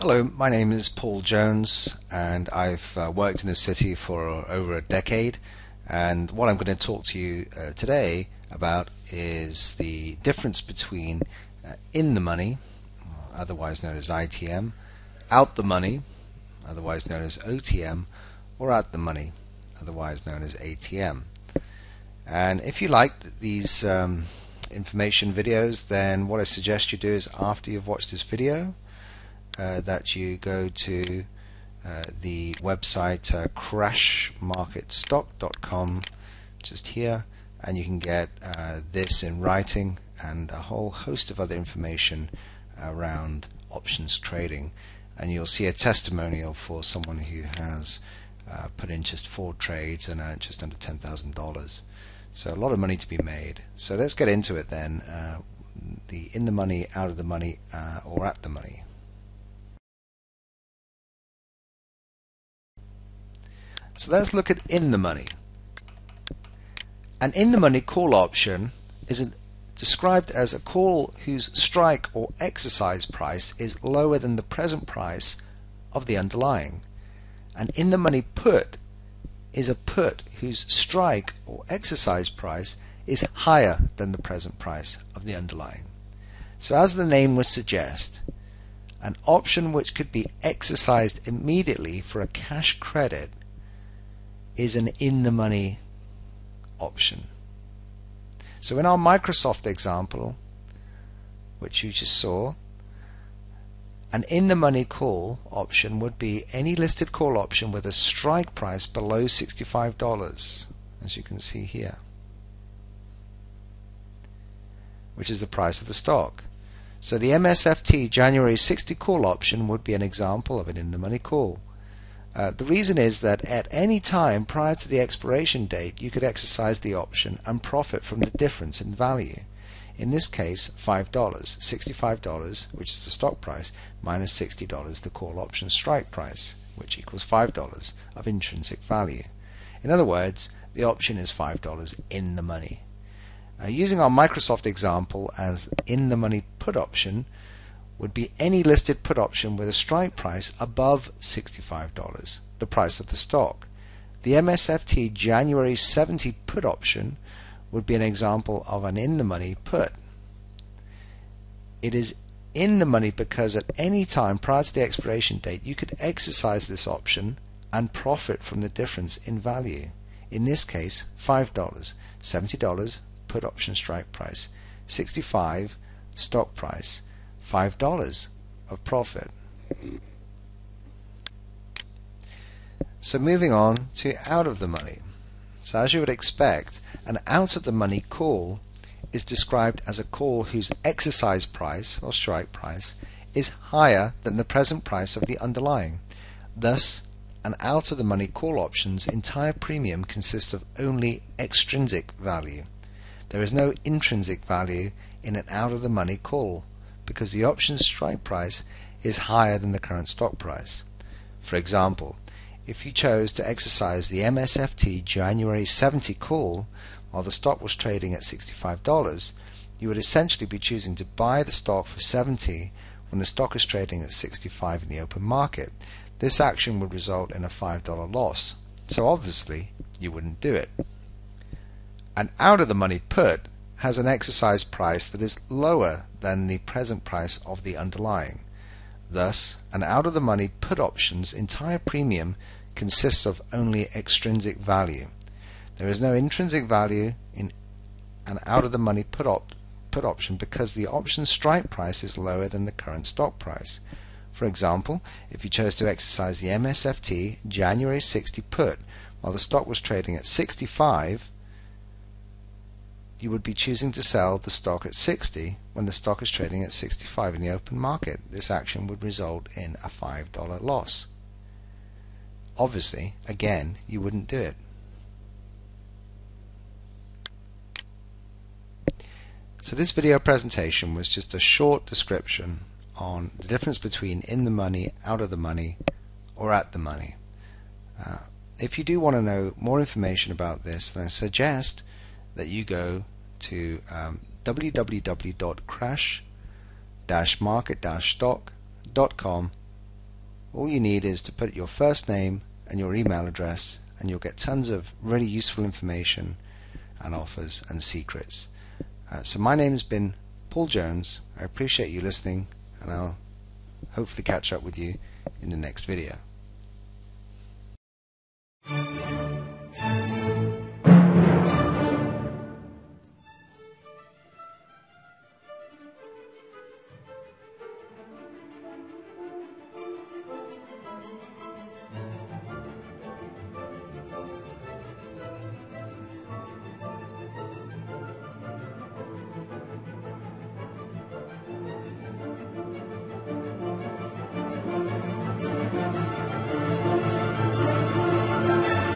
Hello, my name is Paul Jones and I've worked in the city for over a decade, and what I'm going to talk to you today about is the difference between in the money, otherwise known as ITM, out the money, otherwise known as OTM, or at the money, otherwise known as ATM. And if you like these information videos, then what I suggest you do is, after you've watched this video, that you go to the website crashmarketstock.com, just here, and you can get this in writing and a whole host of other information around options trading. And you'll see a testimonial for someone who has put in just 4 trades and earned just under $10,000. So a lot of money to be made. So let's get into it then. The in the money, out of the money, or at the money. So let's look at in the money. An in the money call option is described as a call whose strike or exercise price is lower than the present price of the underlying. An in the money put is a put whose strike or exercise price is higher than the present price of the underlying. So as the name would suggest, an option which could be exercised immediately for a cash credit is an in the money option. So in our Microsoft example, which you just saw, an in the money call option would be any listed call option with a strike price below $65, as you can see here, which is the price of the stock. So the MSFT January 60 call option would be an example of an in the money call. The reason is that at any time prior to the expiration date you could exercise the option and profit from the difference in value. In this case, $5, $65, which is the stock price, minus $60, the call option strike price, which equals $5 of intrinsic value. In other words, the option is $5 in the money. Using our Microsoft example, as in the money put option would be any listed put option with a strike price above $65, the price of the stock. The MSFT January 70 put option would be an example of an in the money put. It is in the money because at any time prior to the expiration date you could exercise this option and profit from the difference in value. In this case, $5, $70 put option strike price, $65 stock price, $5 of profit. So moving on to out of the money. So as you would expect, an out of the money call is described as a call whose exercise price or strike price is higher than the present price of the underlying. Thus, an out of the money call option's entire premium consists of only extrinsic value. There is no intrinsic value in an out of the money call, because the option's strike price is higher than the current stock price. For example, if you chose to exercise the MSFT January 70 call while the stock was trading at $65, you would essentially be choosing to buy the stock for $70 when the stock is trading at $65 in the open market. This action would result in a $5 loss, so obviously you wouldn't do it. An out of the money put has an exercise price that is lower than the present price of the underlying. Thus, an out of the money put option's entire premium consists of only extrinsic value. There is no intrinsic value in an out of the money put option because the option's strike price is lower than the current stock price. For example, if you chose to exercise the MSFT January 60 put while the stock was trading at $65, you would be choosing to sell the stock at $60 when the stock is trading at $65 in the open market. This action would result in a $5 loss. Obviously, again, you wouldn't do it. So this video presentation was just a short description on the difference between in the money, out of the money, or at the money. If you do want to know more information about this, then I suggest that you go to www.crash-market-stock.com All you need is to put your first name and your email address, and you'll get tons of really useful information and offers and secrets. So my name has been Paul Jones. I appreciate you listening, and I'll hopefully catch up with you in the next video.